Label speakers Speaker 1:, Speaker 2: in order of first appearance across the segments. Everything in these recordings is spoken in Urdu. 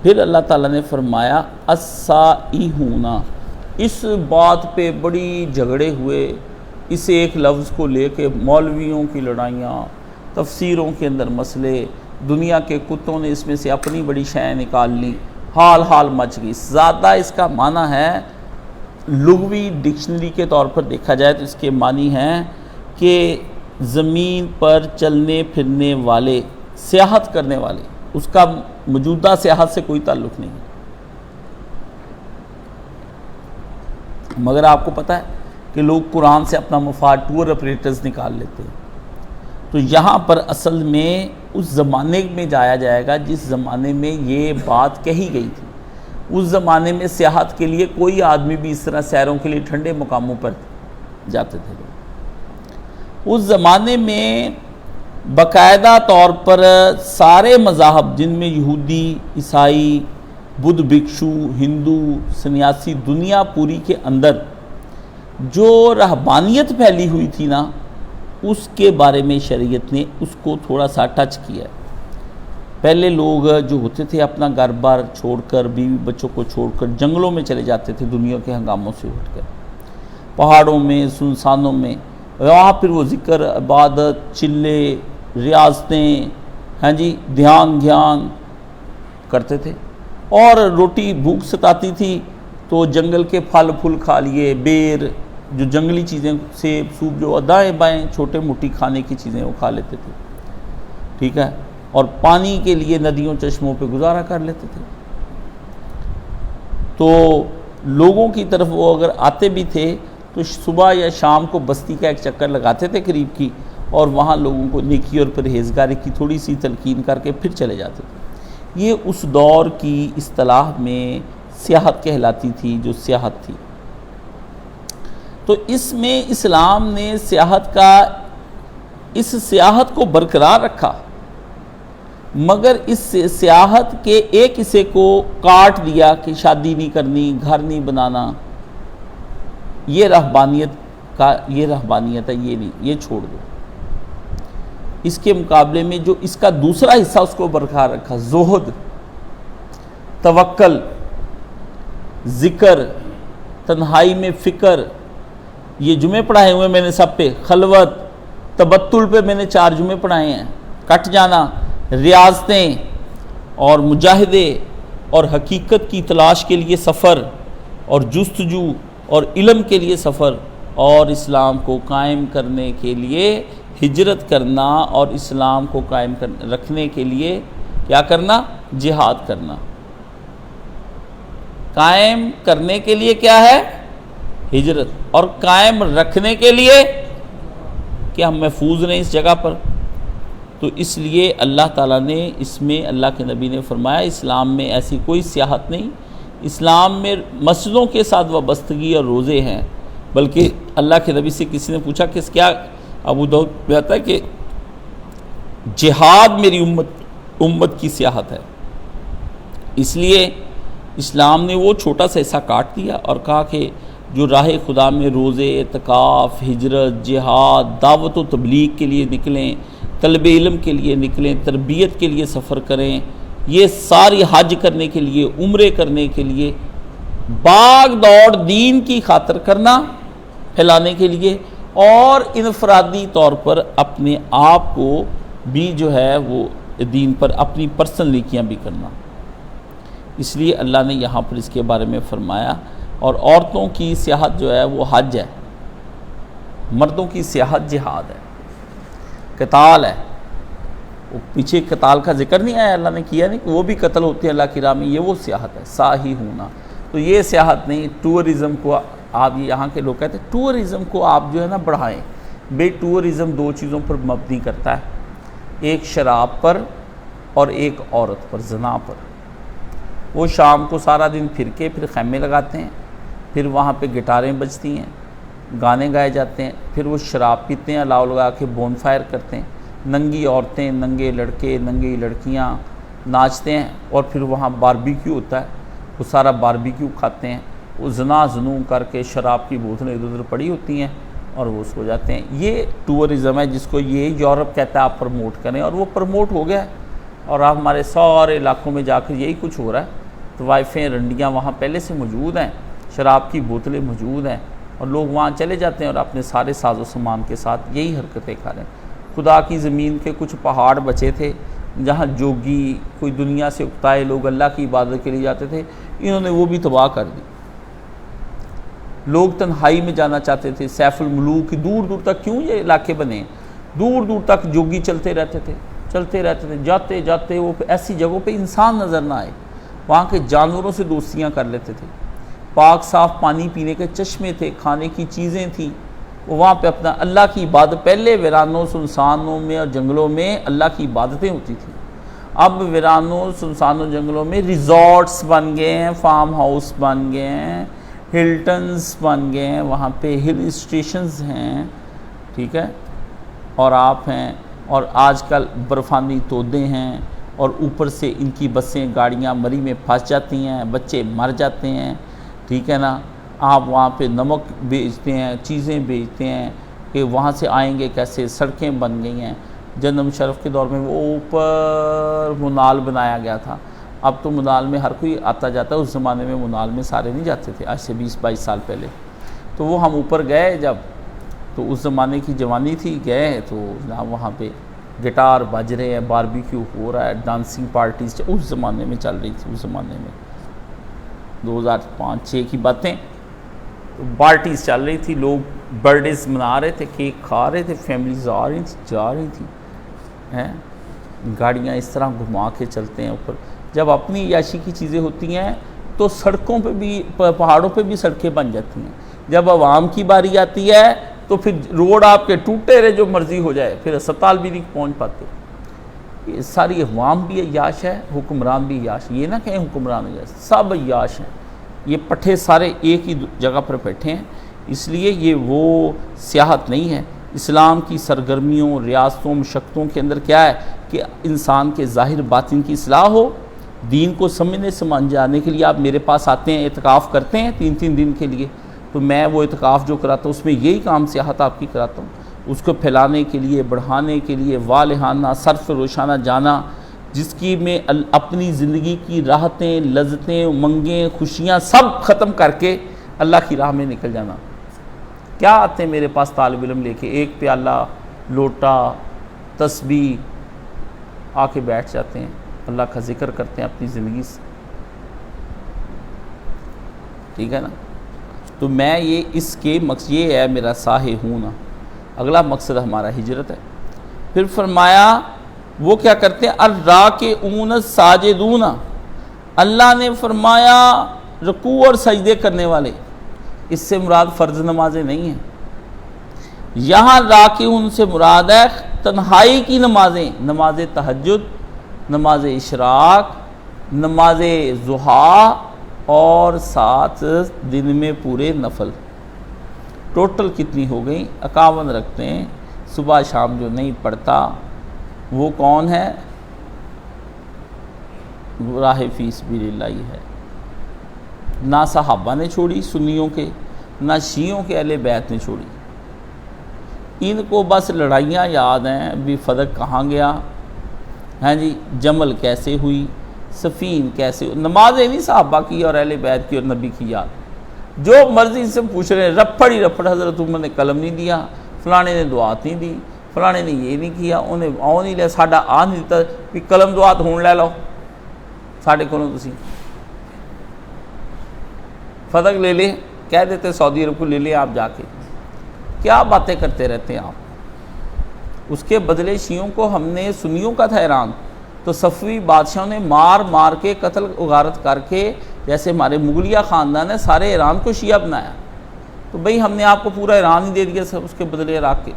Speaker 1: پھر اللہ تعالیٰ نے فرمایا السائحون، اس بات پہ بڑی جھگڑے ہوئے، اس ایک لفظ کو لے کے مولویوں کی لڑائیاں، تفسیروں کے اندر مسئلے، دنیا کے کتوں نے اس میں سے اپنی بڑی شے نکال لی، حال مچ گئی۔ زیادہ اس کا معنی ہے، لغوی ڈکشنری کے طور پر دیکھا جائے تو اس کے معنی ہیں کہ زمین پر چلنے پھرنے والے، سیاحت کرنے والے، اس کا موجودہ سیاحت سے کوئی تعلق نہیں، مگر آپ کو پتہ ہے کہ لوگ قرآن سے اپنا مفاد ٹور آپریٹرز نکال لیتے ہیں۔ تو یہاں پر اصل میں اس زمانے میں جایا جائے گا جس زمانے میں یہ بات کہی گئی تھی۔ اس زمانے میں سیاحت کے لیے کوئی آدمی بھی اس طرح سیروں کے لیے ٹھنڈے مقاموں پر جاتے تھے۔ اس زمانے میں باقاعدہ طور پر سارے مذاہب، جن میں یہودی، عیسائی، بدھ بھکشو، ہندو، سنیاسی، دنیا پوری کے اندر جو رہبانیت پھیلی ہوئی تھی نا، اس کے بارے میں شریعت نے اس کو تھوڑا سا ٹچ کیا ہے۔ پہلے لوگ جو ہوتے تھے اپنا گھر بار چھوڑ کر، بیوی بچوں کو چھوڑ کر جنگلوں میں چلے جاتے تھے، دنیا کے ہنگاموں سے اٹھ کر، پہاڑوں میں، سنسانوں میں، وہاں پھر وہ ذکر، عبادت، چلے، ریاضتیں، دھیان کرتے تھے، اور روٹی بھوک ستاتی تھی تو جنگل کے پھل پھول کھا لیے، بیر، جو جنگلی چیزیں، سیب سوب، جو دائیں بائیں چھوٹے موٹی کھانے کی چیزیں وہ کھا لیتے تھے، ٹھیک ہے، اور پانی کے لیے ندیوں چشموں پہ گزارا کر لیتے تھے۔ تو لوگوں کی طرف وہ اگر آتے بھی تھے تو صبح یا شام کو بستی کا ایک چکر لگاتے تھے قریب کی، اور وہاں لوگوں کو نیکی اور پرہیزگاری کی تھوڑی سی تلقین کر کے پھر چلے جاتے تھے۔ یہ اس دور کی اصطلاح میں سیاحت کہلاتی تھی، جو سیاحت تھی۔ تو اس میں اسلام نے اس سیاحت کو برقرار رکھا، مگر اس سیاحت کے ایک حصے کو کاٹ دیا کہ شادی نہیں کرنی، گھر نہیں بنانا، یہ رہبانیت ہے، یہ نہیں، یہ چھوڑ دو۔ اس کے مقابلے میں جو اس کا دوسرا حصہ اس کو برقرار رکھا، زہد، توکل، ذکر، تنہائی میں فکر، یہ جمعے پڑھائے ہوئے میں نے سب پہ، خلوت، تبتل پہ میں نے 4 جمعے پڑھائے ہیں، کٹ جانا، ریاضتیں اور مجاہدے اور حقیقت کی تلاش کے لیے سفر اور جستجو اور علم کے لیے سفر، اور اسلام کو قائم کرنے کے لیے ہجرت کرنا، اور اسلام کو قائم رکھنے کے لیے کیا کرنا؟ جہاد کرنا۔ قائم کرنے کے لیے کیا ہے؟ ہجرت، اور قائم رکھنے کے لیے کہ ہم محفوظ رہیں اس جگہ پر۔ تو اس لیے اللہ تعالیٰ نے اس میں، اللہ کے نبی نے فرمایا، اسلام میں ایسی کوئی سیاحت نہیں، اسلام میں مسجدوں کے ساتھ وابستگی اور روزے ہیں، بلکہ اللہ کے نبی سے کسی نے پوچھا کہ کیا، ابو داؤد میں آتا ہے کہ جہاد میری امت کی سیاحت ہے۔ اس لیے اسلام نے وہ چھوٹا سا حصہ کاٹ دیا اور کہا کہ جو راہ خدا میں روزے، اعتکاف، ہجرت، جہاد، دعوت و تبلیغ کے لیے نکلیں، طلب علم کے لیے نکلیں، تربیت کے لیے سفر کریں، یہ ساری حج کرنے کے لیے، عمرے کرنے کے لیے، باغ دوڑ دین کی خاطر کرنا، پھیلانے کے لیے، اور انفرادی طور پر اپنے آپ کو بھی جو ہے وہ دین پر اپنی پرسنل نیکیاں بھی کرنا۔ اس لیے اللہ نے یہاں پر اس کے بارے میں فرمایا۔ اور عورتوں کی سیاحت جو ہے وہ حج ہے، مردوں کی سیاحت جہاد ہے، قتال ہے۔ وہ پیچھے قتال کا ذکر نہیں آیا، اللہ نے کیا نہیں کہ وہ بھی قتل ہوتے ہیں اللہ کی راہ میں، یہ وہ سیاحت ہے، ساہی ہونا۔ تو یہ سیاحت نہیں، ٹورزم کو آپ، یہاں کے لوگ کہتے ہیں ٹورزم کو آپ جو ہے نا بڑھائیں۔ بے ٹورزم 2 چیزوں پر مبنی کرتا ہے، ایک شراب پر اور ایک عورت پر، زنا پر۔ وہ شام کو سارا دن پھر کے پھر خیمے لگاتے ہیں، پھر وہاں پہ گٹاریں بجتی ہیں، گانے گائے جاتے ہیں، پھر وہ شراب پیتے ہیں، الاؤ لگا کے بون فائر کرتے ہیں، ننگی عورتیں، ننگے لڑکے، ننگی لڑکیاں ناچتے ہیں، اور پھر وہاں باربیکیو ہوتا ہے، وہ سارا باربیکیو کھاتے ہیں، وہ زنا زنوں کر کے شراب کی بوتلیں ادھر ادھر پڑی ہوتی ہیں اور وہ سو جاتے ہیں۔ یہ ٹورزم ہے جس کو یہ یورپ کہتا ہے آپ پروموٹ کریں، اور وہ پروموٹ ہو گیا ہے۔ اور آپ ہمارے سارے علاقوں میں جا کر یہی کچھ ہو رہا ہے، طوائفیں رنڈیاں وہاں پہلے سے موجود ہیں، شراب کی بوتلیں موجود ہیں، اور لوگ وہاں چلے جاتے ہیں اور اپنے سارے ساز و سامان کے ساتھ یہی حرکتیں کر رہے ہیں۔ خدا کی زمین کے کچھ پہاڑ بچے تھے جہاں جوگی کوئی دنیا سے اکتائے لوگ اللہ کی عبادت کے لیے جاتے تھے، انہوں نے وہ بھی تباہ کر دی۔ لوگ تنہائی میں جانا چاہتے تھے، سیف الملوک کی دور دور تک، کیوں یہ علاقے بنے، دور دور تک جوگی چلتے رہتے تھے، جاتے جاتے وہ ایسی جگہوں پہ انسان نظر نہ آئے، وہاں کے جانوروں سے دوستیاں کر لیتے تھے، پاک صاف پانی پینے کے چشمے تھے، کھانے کی چیزیں تھیں، وہ وہاں پہ اپنا اللہ کی عبادت، پہلے ویرانوں سنسانوں میں اور جنگلوں میں اللہ کی عبادتیں ہوتی تھیں، اب ویرانوں سنسانوں جنگلوں میں ریزورٹس بن گئے ہیں، فارم ہاؤس بن گئے ہیں، ہلٹنز بن گئے ہیں، وہاں پہ ہل اسٹیشنز ہیں، ٹھیک ہے، اور آپ ہیں، اور آج کل برفانی تودے ہیں، اور اوپر سے ان کی بسیں گاڑیاں مری میں پھنس جاتی ہیں، بچے مر جاتے ہیں، ٹھیک ہے نا، آپ وہاں پہ نمک بیچتے ہیں، چیزیں بیچتے ہیں کہ وہاں سے آئیں گے کیسے، سڑکیں بن گئی ہیں۔ جنرل مشرف کے دور میں وہ اوپر منال بنایا گیا تھا، اب تو منال میں ہر کوئی آتا جاتا ہے، اس زمانے میں منال میں سارے نہیں جاتے تھے، آج سے 20-22 سال پہلے، تو وہ ہم اوپر گئے جب، تو اس زمانے کی جوانی تھی، گئے تو جناب وہاں پہ گٹار بج رہے ہیں، باربیکیو ہو رہا ہے، ڈانسنگ پارٹیز اس زمانے میں چل رہی تھی، اس زمانے میں 2005-6 کی باتیں، تو پارٹیز چل رہی تھی، لوگ برتھ ڈیز منا رہے تھے، کیک کھا رہے تھے، فیملیز آ رہی تھی جا رہی تھی، گاڑیاں اس طرح گھما کے چلتے ہیں اوپر۔ جب اپنی عیاشی کی چیزیں ہوتی ہیں تو سڑکوں پہ بھی، پہاڑوں پہ بھی سڑکیں بن جاتی ہیں، جب عوام کی باری آتی ہے تو پھر روڈ آپ کے ٹوٹے رہے جو مرضی ہو جائے، پھر اسپتال بھی نہیں پہنچ پاتے۔ یہ ساری عوام بھی عیاش ہے، حکمران بھی عیاش، یہ نہ کہیں حکمران عیاش، سب عیاش ہیں، یہ پٹھے سارے ایک ہی جگہ پر بیٹھے ہیں، اس لیے یہ وہ سیاحت نہیں ہے۔ اسلام کی سرگرمیوں، ریاستوں، مشقتوں کے اندر کیا ہے کہ انسان کے ظاہر باطن کی اصلاح ہو، دین کو سمجھنے سمجھانے کے لیے آپ میرے پاس آتے ہیں، اعتکاف کرتے ہیں 3 دن کے لیے، تو میں وہ اعتکاف جو کراتا ہوں اس میں یہی کام سیاحت آپ کی کراتا ہوں، اس کو پھیلانے کے لیے، بڑھانے کے لیے، والہانہ صرف روشانہ جانا، جس کی میں اپنی زندگی کی راحتیں، لذتیں، امنگیں، خوشیاں سب ختم کر کے اللہ کی راہ میں نکل جانا۔ کیا آتے ہیں میرے پاس طالب علم لے کے، ایک پیالہ، لوٹا، تسبیح، آ کے بیٹھ جاتے ہیں، اللہ کا ذکر کرتے ہیں اپنی زندگی سے، ٹھیک ہے نا۔ تو میں یہ اس کے مقصد یہ ہے میرا ساہے ہوں نا، اگلا مقصد ہمارا ہجرت ہے۔ پھر فرمایا وہ کیا کرتے ہیں، الراکعون الساجدون، اللہ نے فرمایا رکوع اور سجدے کرنے والے، اس سے مراد فرض نمازیں نہیں ہیں، یہاں راکعون سے مراد ہے تنہائی کی نمازیں، نماز تہجد، نماز اشراق، نماز ضحیٰ، اور 7 دن میں پورے نفل، ٹوٹل کتنی ہو گئیں، 51 رکھتے ہیں، صبح شام جو نہیں پڑھتا وہ کون ہے، راہ فی سبیل اللہ ہی ہے۔ نہ صحابہ نے چھوڑی سنیوں کے، نہ شیعوں کے اہل بیت نے چھوڑی، ان کو بس لڑائیاں یاد ہیں، بھی فدق کہاں گیا، ہاں جی، جمل کیسے ہوئی، سفین کیسے ہوئی، نمازیں نہیں صحابہ کی اور اہل بیت کی اور نبی کی یاد، جو مرضی سے پوچھ رہے ہیں، رپڑ ہی رپڑ، حضرت عمر نے قلم نہیں دیا، فلانے نے دعات نہیں دی، فلانے نے یہ نہیں کیا، انہیں آؤ نہیں لیا، ساڈا آ نہیں دیتا، بھی قلم دعات ہون لے لو ساڈے کولوں، تسی فدق لے لیں، کہہ دیتے سعودی عرب کو لے لیں آپ جا کے، کیا باتیں کرتے رہتے ہیں آپ۔ اس کے بدلے شیعوں کو ہم نے، سنیوں کا تھا ایران، تو صفوی بادشاہوں نے مار مار کے قتل غارت کر کے، جیسے ہمارے مغلیہ خاندان ہے، سارے ایران کو شیعہ بنایا، تو بھئی ہم نے آپ کو پورا ایران ہی دے دیا سب اس کے بدلے عراق کے۔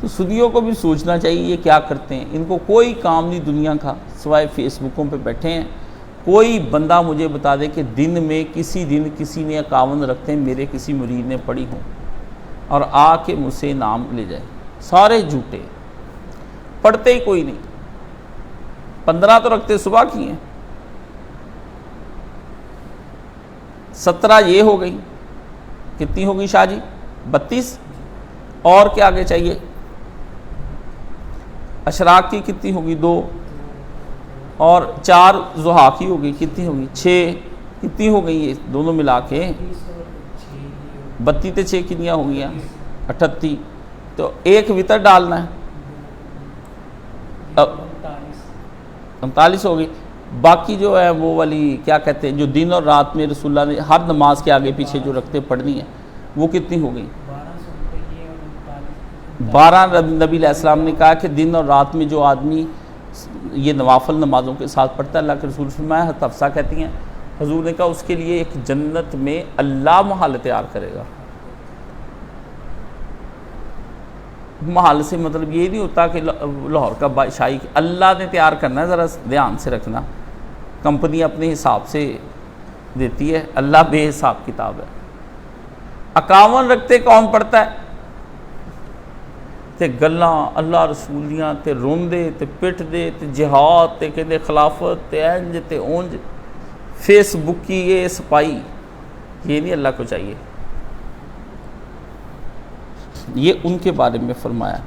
Speaker 1: تو سنیوں کو بھی سوچنا چاہیے یہ کیا کرتے ہیں، ان کو کوئی کام نہیں دنیا کا سوائے فیس بکوں پہ بیٹھے ہیں۔ کوئی بندہ مجھے بتا دے کہ دن میں کسی دن کسی نے 51 رکھتے ہیں میرے کسی مرید نے پڑھی ہوں، اور آ کے مجھ سے نام لے جائے، سارے جھوٹے، پڑھتے ہی کوئی نہیں۔ 15 تو رکھتے صبح کی ہیں، 17 یہ ہو گئی، کتنی ہوگی شاہ جی، 32، اور کیا آگے چاہیے؟ اشراق کی کتنی ہوگی؟ 2، اور 4 ضحیٰ کی ہوگی کتنی ہوگی؟ 6، کتنی ہو گئی یہ دونوں ملا کے؟ 32 تے 6 کنیاں ہو گیا 38، تو ایک وطر ڈالنا ہے، 39 ہو گئی۔ باقی جو ہے وہ والی کیا کہتے ہیں جو دن اور رات میں رسول اللہ نے ہر نماز کے آگے پیچھے جو رکھتے پڑھنی ہے، وہ کتنی ہو گئی؟ 12 نبی علیہ السلام نے کہا کہ دن اور رات میں جو آدمی یہ نوافل نمازوں کے ساتھ پڑھتا ہے، اللہ کے رسول فرمایا، حضرت حفصہ کہتی ہیں حضور نے کہا اس کے لیے ایک جنت میں اللہ محل تیار کرے گا۔ محل سے مطلب یہ نہیں ہوتا کہ لاہور کا بادشاہی، اللہ نے تیار کرنا ہے، ذرا دھیان سے رکھنا، کمپنی اپنے حساب سے دیتی ہے، اللہ بے حساب کتاب ہے۔ 51 رکھتے کون پڑھتا ہے؟ تے گلاں اللہ رسول دیاں تے روندے تے پٹ دے تے جہاد تے کہندے خلافت تے انج تے اونج، فیس بک کی یہ سپائی، یہ نہیں اللہ کو چاہیے۔ یہ ان کے بارے میں فرمایا۔